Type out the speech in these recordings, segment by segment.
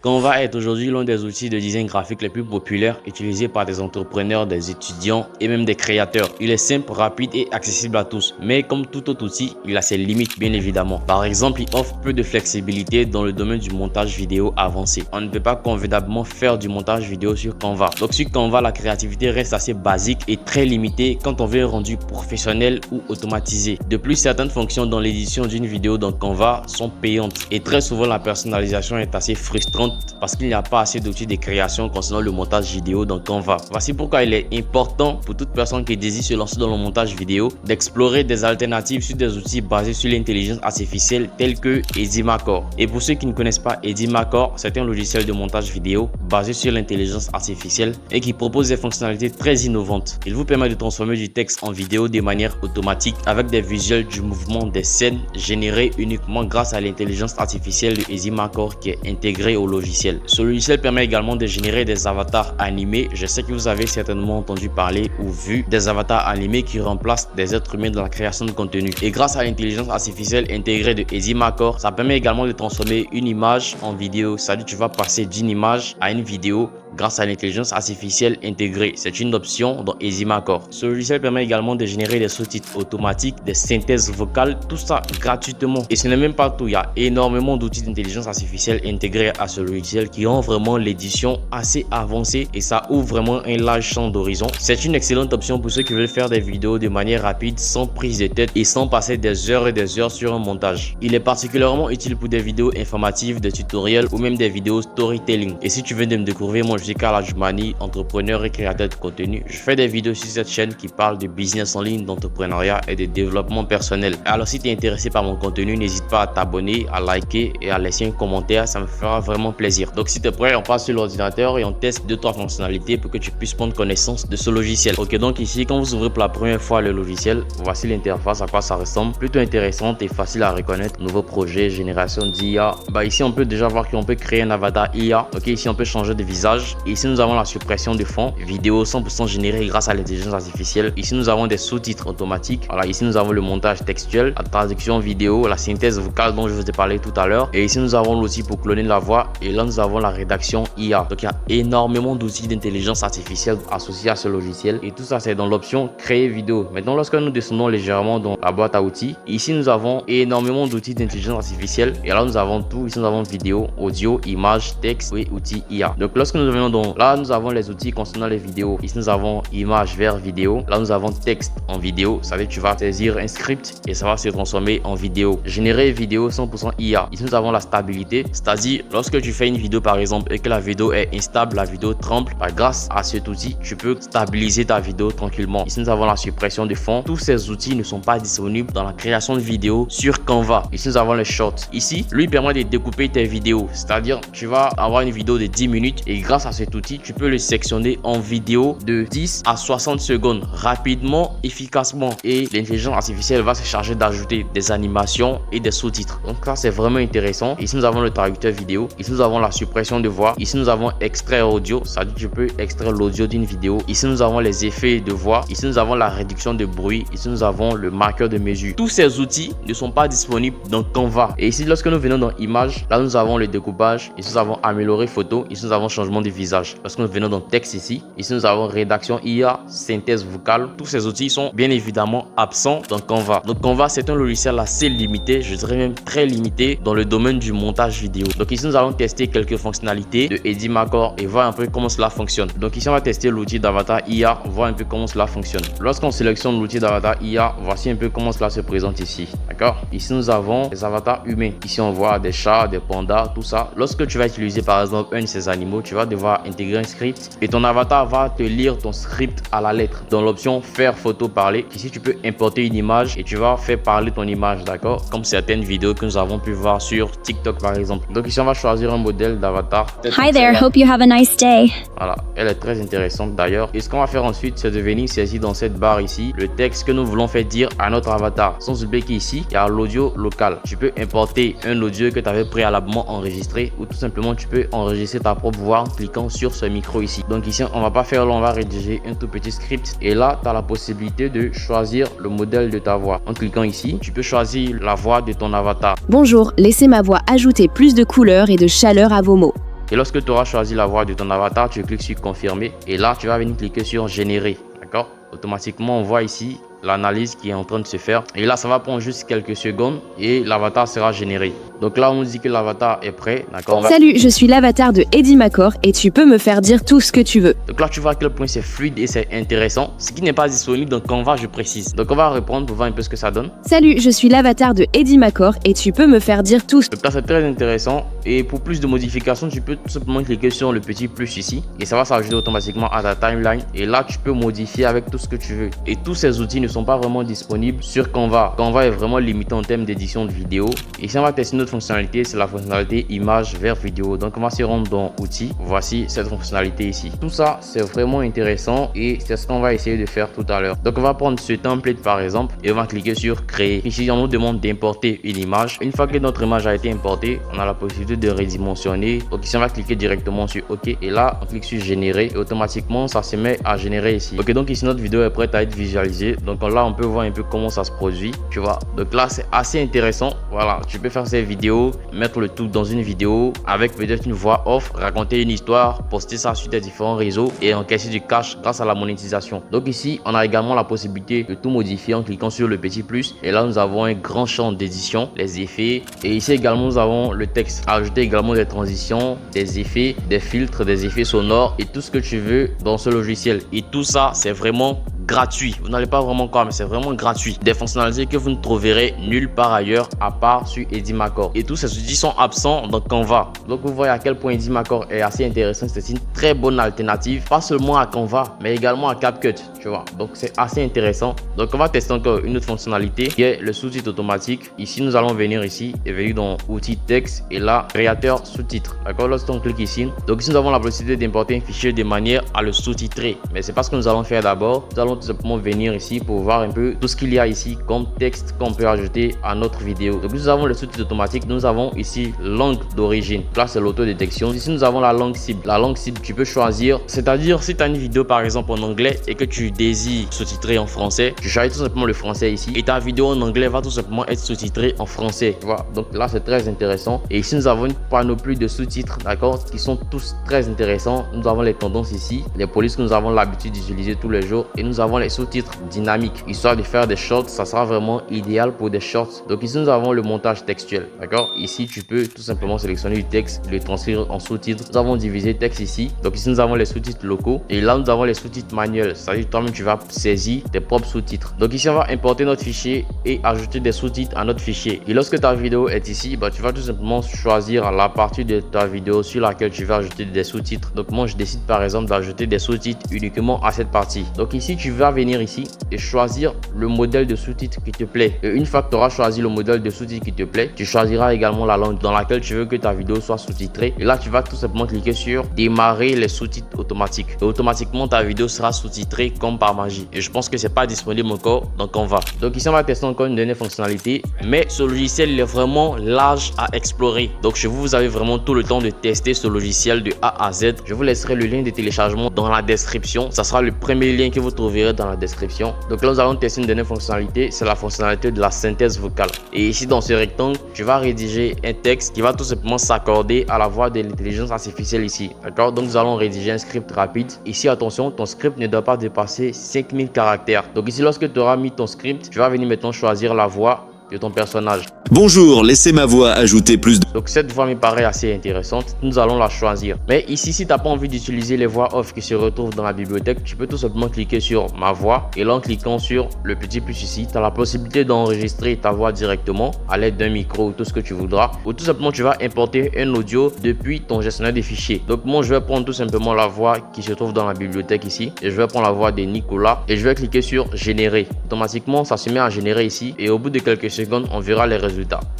Canva est aujourd'hui l'un des outils de design graphique les plus populaires utilisés par des entrepreneurs, des étudiants et même des créateurs. Il est simple, rapide et accessible à tous. Mais comme tout autre outil, il a ses limites bien évidemment. Par exemple, il offre peu de flexibilité dans le domaine du montage vidéo avancé. On ne peut pas convenablement faire du montage vidéo sur Canva. Donc sur Canva, la créativité reste assez basique et très limitée quand on veut un rendu professionnel ou automatisé. De plus, certaines fonctions dans l'édition d'une vidéo dans Canva sont payantes et très souvent la personnalisation est assez frustrante parce qu'il n'y a pas assez d'outils de création concernant le montage vidéo dans Canva. Voici pourquoi il est important pour toute personne qui désire se lancer dans le montage vidéo d'explorer des alternatives sur des outils basés sur l'intelligence artificielle tels que Edimacore. Et pour ceux qui ne connaissent pas Edimacore, c'est un logiciel de montage vidéo basé sur l'intelligence artificielle et qui propose des fonctionnalités très innovantes. Il vous permet de transformer du texte en vidéo de manière automatique avec des visuels du mouvement des scènes générés uniquement grâce à l'intelligence artificielle de Edimacore qui est intégrée au logiciel. Ce logiciel permet également de générer des avatars animés. Je sais que vous avez certainement entendu parler ou vu des avatars animés qui remplacent des êtres humains dans la création de contenu. Et grâce à l'intelligence artificielle intégrée de Edimacore, ça permet également de transformer une image en vidéo. C'est-à-dire que tu vas passer d'une image à une vidéo grâce à l'intelligence artificielle intégrée. C'est une option dans Edimacore. Ce logiciel permet également de générer des sous-titres automatiques, des synthèses vocales, tout ça gratuitement. Et ce n'est même pas tout, il y a énormément d'outils d'intelligence artificielle intégrés à ce logiciel qui rend vraiment l'édition assez avancée et ça ouvre vraiment un large champ d'horizon. C'est une excellente option pour ceux qui veulent faire des vidéos de manière rapide, sans prise de tête et sans passer des heures et des heures sur un montage. Il est particulièrement utile pour des vidéos informatives, des tutoriels ou même des vidéos storytelling. Et si tu veux de me découvrir, moi je suis Karl Adjoumani, entrepreneur et créateur de contenu. Je fais des vidéos sur cette chaîne qui parlent de business en ligne, d'entrepreneuriat et de développement personnel. Alors si tu es intéressé par mon contenu, n'hésite pas à t'abonner, à liker et à laisser un commentaire, ça me fera vraiment plaisir. Donc si tu es prêt, on passe sur l'ordinateur et on teste 2-3 fonctionnalités pour que tu puisses prendre connaissance de ce logiciel. Ok, donc ici, quand vous ouvrez pour la première fois le logiciel, voici l'interface, à quoi ça ressemble. Plutôt intéressante et facile à reconnaître. Nouveau projet, génération d'IA. Ici, on peut déjà voir qu'on peut créer un avatar IA. Ok, ici, on peut changer de visage. Et ici, nous avons la suppression de fond. Vidéo 100% générée grâce à l'intelligence artificielle. Ici, nous avons des sous-titres automatiques. Voilà, ici, nous avons le montage textuel, la traduction vidéo, la synthèse vocale dont je vous ai parlé tout à l'heure. Et ici, nous avons l'outil pour cloner la voix. Et là, nous avons la rédaction IA. Donc, il y a énormément d'outils d'intelligence artificielle associés à ce logiciel. Et tout ça, c'est dans l'option créer vidéo. Maintenant, lorsque nous descendons légèrement dans la boîte à outils, ici, nous avons énormément d'outils d'intelligence artificielle. Et là, nous avons tout. Ici, nous avons vidéo, audio, image, texte et outils IA. Donc, lorsque nous venons dans là, nous avons les outils concernant les vidéos. Ici, nous avons image vers vidéo. Là, nous avons texte en vidéo. Ça veut dire que tu vas saisir un script et ça va se transformer en vidéo. Générer vidéo 100% IA. Ici, nous avons la stabilité. C'est-à-dire, lorsque tu fais une vidéo, par exemple, et que la vidéo est instable, la vidéo tremble, grâce à cet outil, tu peux stabiliser ta vidéo tranquillement. Ici, nous avons la suppression de fond. Tous ces outils ne sont pas disponibles dans la création de vidéos sur Canva. Ici, nous avons les shorts. Ici, lui permet de découper tes vidéos. C'est-à-dire, tu vas avoir une vidéo de 10 minutes et grâce à cet outil, tu peux le sectionner en vidéo de 10 à 60 secondes rapidement, efficacement. Et l'intelligence artificielle va se charger d'ajouter des animations et des sous-titres. Donc ça, c'est vraiment intéressant. Ici, nous avons le traducteur vidéo. Ici, nous avons la suppression de voix. Ici, nous avons extraire audio. Ça veut dire que tu peux extraire l'audio d'une vidéo. Ici, nous avons les effets de voix. Ici, nous avons la réduction de bruit. Ici, nous avons le marqueur de mesure. Tous ces outils ne sont pas disponibles dans Canva. Et ici, lorsque nous venons dans image, là, nous avons le découpage. Ici, nous avons améliorer photo. Ici, nous avons changement de visage. Lorsque nous venons dans texte ici, nous avons rédaction IA, synthèse vocale. Tous ces outils sont bien évidemment absents dans Canva. Donc Canva, c'est un logiciel assez limité, je dirais même très limité dans le domaine du montage vidéo. Donc ici, nous allons tester quelques fonctionnalités de Edimacore et voir un peu comment cela fonctionne. Donc ici, on va tester l'outil d'avatar IA, voir un peu comment cela fonctionne. Lorsqu'on sélectionne l'outil d'avatar IA, voici un peu comment cela se présente ici. D'accord? Ici, nous avons des avatars humains. Ici, on voit des chats, des pandas, tout ça. Lorsque tu vas utiliser par exemple un de ces animaux, tu vas devoir intégrer un script et ton avatar va te lire ton script à la lettre. Dans l'option faire photo parler, ici tu peux importer une image et tu vas faire parler ton image, d'accord, comme certaines vidéos que nous avons pu voir sur TikTok par exemple. Donc ici on va choisir un modèle d'avatar. Hi there, hope you have a nice day. Voilà, elle est très intéressante d'ailleurs. Et ce qu'on va faire ensuite, c'est de venir saisir dans cette barre ici le texte que nous voulons faire dire à notre avatar. Sans oublier qu'ici il y a l'audio local. Tu peux importer un audio que tu avais préalablement enregistré ou tout simplement tu peux enregistrer ta propre voix en cliquant sur ce micro ici. Donc ici on va pas faire long, on va rédiger un tout petit script et là tu as la possibilité de choisir le modèle de ta voix. En cliquant ici, tu peux choisir la voix de ton avatar. Bonjour, laissez ma voix ajouter plus de couleur et de chaleur à vos mots. Et lorsque tu auras choisi la voix de ton avatar, tu cliques sur confirmer et là tu vas venir cliquer sur générer, d'accord? Automatiquement on voit ici l'analyse qui est en train de se faire et là ça va prendre juste quelques secondes et l'avatar sera généré. Donc là on nous dit que l'avatar est prêt, d'accord? Salut, je suis l'avatar de Eddie Macor et tu peux me faire dire tout ce que tu veux. Donc là tu vois à quel point c'est fluide et c'est intéressant, ce qui n'est pas disponible dans Canva, je précise. Donc on va répondre pour voir un peu ce que ça donne. Salut, je suis l'avatar de Eddie Macor et tu peux me faire dire tout. Donc là c'est très intéressant et pour plus de modifications tu peux tout simplement cliquer sur le petit plus ici et ça va s'ajouter automatiquement à ta timeline et là tu peux modifier avec tout ce que tu veux. Et tous ces outils ne sont pas vraiment disponibles sur Canva. Canva est vraiment limité en termes d'édition de vidéo. Et si on va tester notre fonctionnalité, c'est la fonctionnalité image vers vidéo. Donc on va se rendre dans outils. Voici cette fonctionnalité ici. Tout ça c'est vraiment intéressant et c'est ce qu'on va essayer de faire tout à l'heure. Donc on va prendre ce template par exemple et on va cliquer sur créer. Ici on nous demande d'importer une image. Une fois que notre image a été importée, on a la possibilité de redimensionner. Donc ici on va cliquer directement sur OK et là on clique sur générer et automatiquement ça se met à générer ici. Ok, donc ici notre vidéo est prête à être visualisée. Donc là on peut voir un peu comment ça se produit, tu vois. Donc là c'est assez intéressant. Voilà, tu peux faire ces vidéos, mettre le tout dans une vidéo avec peut-être une voix off, raconter une histoire, poster ça sur tes différents réseaux et encaisser du cash grâce à la monétisation. Donc ici on a également la possibilité de tout modifier en cliquant sur le petit plus et là nous avons un grand champ d'édition, les effets et ici également nous avons le texte. Ajouter également des transitions, des effets, des filtres, des effets sonores et tout ce que tu veux dans ce logiciel. Et tout ça c'est vraiment gratuit. Vous n'allez pas vraiment croire, mais c'est vraiment gratuit. Des fonctionnalités que vous ne trouverez nulle part ailleurs à part sur Eddie Macor. Et tous ces outils sont absents dans Canva. Donc vous voyez à quel point Eddie Macor est assez intéressant. C'est une très bonne alternative, pas seulement à Canva, mais également à CapCut, tu vois. Donc c'est assez intéressant. Donc on va tester encore une autre fonctionnalité qui est le sous-titre automatique. Ici nous allons venir ici et venir dans outils texte et là créateur sous-titres. D'accord, lorsqu'on clique ici, donc ici nous avons la possibilité d'importer un fichier de manière à le sous-titrer. Mais c'est pas ce que nous allons faire d'abord. Nous allons tout simplement venir ici pour voir un peu tout ce qu'il y a ici comme texte qu'on peut ajouter à notre vidéo. Donc nous avons le sous-titre automatique, nous avons ici langue d'origine. Là c'est l'autodétection. Ici nous avons la langue cible. La langue cible tu peux choisir, c'est-à-dire si tu as une vidéo par exemple en anglais et que tu désires sous-titrer en français, tu choisis tout simplement le français ici et ta vidéo en anglais va tout simplement être sous-titrée en français. Tu vois, donc là c'est très intéressant. Et ici nous avons une panoplie de sous-titres, d'accord, qui sont tous très intéressants. Nous avons les tendances ici, les polices que nous avons l'habitude d'utiliser tous les jours et nous avons les sous-titres dynamiques, histoire de faire des shorts. Ça sera vraiment idéal pour des shorts. Donc ici nous avons le montage textuel, d'accord. Ici tu peux tout simplement sélectionner du texte, le transcrire en sous-titres. Nous avons divisé texte ici. Donc ici nous avons les sous-titres locaux et là nous avons les sous-titres manuels, c'est-à-dire toi-même tu vas saisir tes propres sous-titres. Donc ici on va importer notre fichier et ajouter des sous-titres à notre fichier. Et lorsque ta vidéo est ici, tu vas tout simplement choisir la partie de ta vidéo sur laquelle tu vas ajouter des sous-titres. Donc moi je décide par exemple d'ajouter des sous-titres uniquement à cette partie. Donc ici tu vas venir ici et choisir le modèle de sous-titres qui te plaît. Et une fois que tu auras choisi le modèle de sous-titres qui te plaît, tu choisiras également la langue dans laquelle tu veux que ta vidéo soit sous-titrée. Et là tu vas tout simplement cliquer sur démarrer les sous-titres automatiques. Et automatiquement ta vidéo sera sous-titrée comme par magie. Et je pense que c'est pas disponible encore dans Canva. Donc ici on va tester encore une dernière fonctionnalité, mais ce logiciel il est vraiment large à explorer. Donc chez vous, vous avez vraiment tout le temps de tester ce logiciel de A à Z. Je vous laisserai le lien de téléchargement dans la description. Ça sera le premier lien que vous trouverez dans la description. Donc là nous allons tester une dernière fonctionnalité, c'est la fonctionnalité de la synthèse vocale. Et ici dans ce rectangle, tu vas rédiger un texte qui va tout simplement s'accorder à la voix de l'intelligence artificielle ici. D'accord, donc nous allons rédiger un script rapide. Ici attention, ton script ne doit pas dépasser 5000 caractères. Donc ici lorsque tu auras mis ton script, tu vas venir maintenant choisir la voix de ton personnage. Bonjour, laissez ma voix ajouter plus de... Donc cette voix me paraît assez intéressante, nous allons la choisir. Mais ici, si tu n'as pas envie d'utiliser les voix off qui se retrouvent dans la bibliothèque, tu peux tout simplement cliquer sur ma voix et là en cliquant sur le petit plus ici, tu as la possibilité d'enregistrer ta voix directement à l'aide d'un micro ou tout ce que tu voudras. Ou tout simplement tu vas importer un audio depuis ton gestionnaire de fichiers. Donc moi je vais prendre tout simplement la voix qui se trouve dans la bibliothèque ici et je vais prendre la voix de Nicolas et je vais cliquer sur générer. Automatiquement ça se met à générer ici et au bout de quelques secondes on verra les résultats.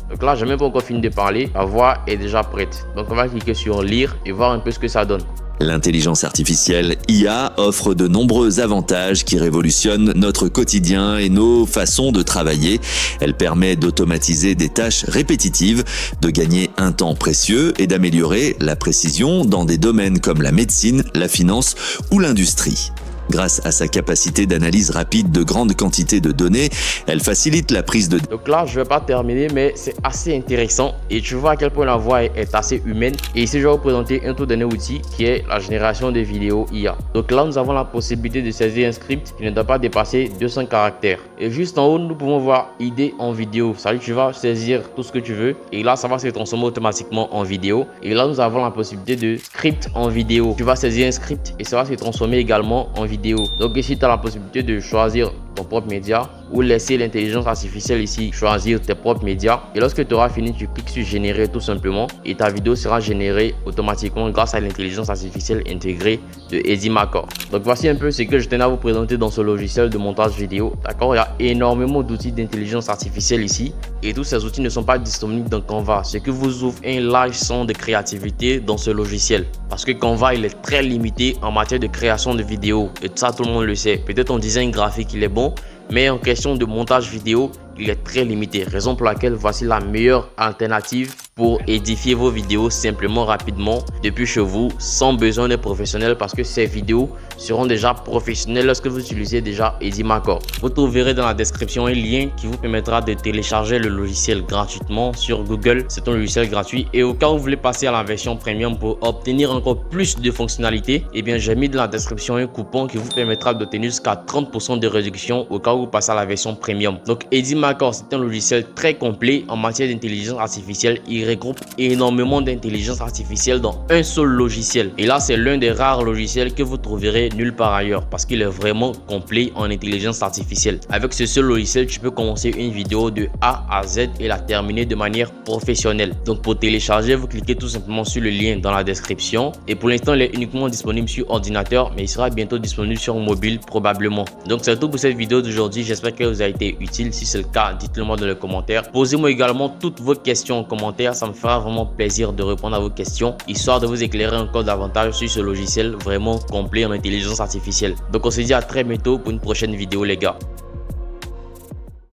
Donc là j'ai même pas encore fini de parler, la voix est déjà prête. Donc on va cliquer sur lire et voir un peu ce que ça donne. L'intelligence artificielle IA offre de nombreux avantages qui révolutionnent notre quotidien et nos façons de travailler. Elle permet d'automatiser des tâches répétitives, de gagner un temps précieux et d'améliorer la précision dans des domaines comme la médecine, la finance ou l'industrie. Grâce à sa capacité d'analyse rapide de grandes quantités de données, elle facilite la prise de... Donc là, je vais pas terminer, mais c'est assez intéressant et tu vois à quel point la voix est assez humaine. Et ici, je vais vous présenter un tout dernier outil qui est la génération de vidéos IA. Donc là, nous avons la possibilité de saisir un script qui ne doit pas dépasser 200 caractères. Et juste en haut, nous pouvons voir idée en vidéo. C'est-à-dire que tu vas saisir tout ce que tu veux et là, ça va se transformer automatiquement en vidéo. Et là, nous avons la possibilité de script en vidéo. Tu vas saisir un script et ça va se transformer également en vidéo. Donc ici, tu as la possibilité de choisir ton propre média ou laisser l'intelligence artificielle ici choisir tes propres médias. Et lorsque tu auras fini, tu cliques sur générer tout simplement et ta vidéo sera générée automatiquement grâce à l'intelligence artificielle intégrée de Edimacore. Donc voici un peu ce que je tenais à vous présenter dans ce logiciel de montage vidéo. D'accord, il y a énormément d'outils d'intelligence artificielle ici et tous ces outils ne sont pas disponibles dans Canva, ce qui vous ouvre un large champ de créativité dans ce logiciel. Parce que Canva, il est très limité en matière de création de vidéos et ça tout le monde le sait. Peut-être en design graphique il est bon, mais en question de montage vidéo, il est très limité. Raison pour laquelle voici la meilleure alternative pour édifier vos vidéos simplement, rapidement, depuis chez vous, sans besoin de professionnel, parce que ces vidéos seront déjà professionnelles lorsque vous utilisez déjà Edimacore. Vous trouverez dans la description un lien qui vous permettra de télécharger le logiciel gratuitement sur Google. C'est un logiciel gratuit et au cas où vous voulez passer à la version premium pour obtenir encore plus de fonctionnalités, eh bien j'ai mis dans la description un coupon qui vous permettra d'obtenir jusqu'à 30% de réduction au cas où vous passez à la version premium. Donc Edimacore, c'est un logiciel très complet en matière d'intelligence artificielle. Il regroupe énormément d'intelligence artificielle dans un seul logiciel. Et là, c'est l'un des rares logiciels que vous trouverez nulle part ailleurs parce qu'il est vraiment complet en intelligence artificielle. Avec ce seul logiciel, tu peux commencer une vidéo de A à Z et la terminer de manière professionnelle. Donc pour télécharger, vous cliquez tout simplement sur le lien dans la description. Et pour l'instant, il est uniquement disponible sur ordinateur, mais il sera bientôt disponible sur mobile probablement. Donc c'est tout pour cette vidéo d'aujourd'hui. J'espère qu'elle vous a été utile. Si c'est le cas, dites-le moi dans les commentaires. Posez-moi également toutes vos questions en commentaire. Ça me fera vraiment plaisir de répondre à vos questions, histoire de vous éclairer encore davantage sur ce logiciel vraiment complet en intelligence artificielle. Donc on se dit à très bientôt pour une prochaine vidéo les gars.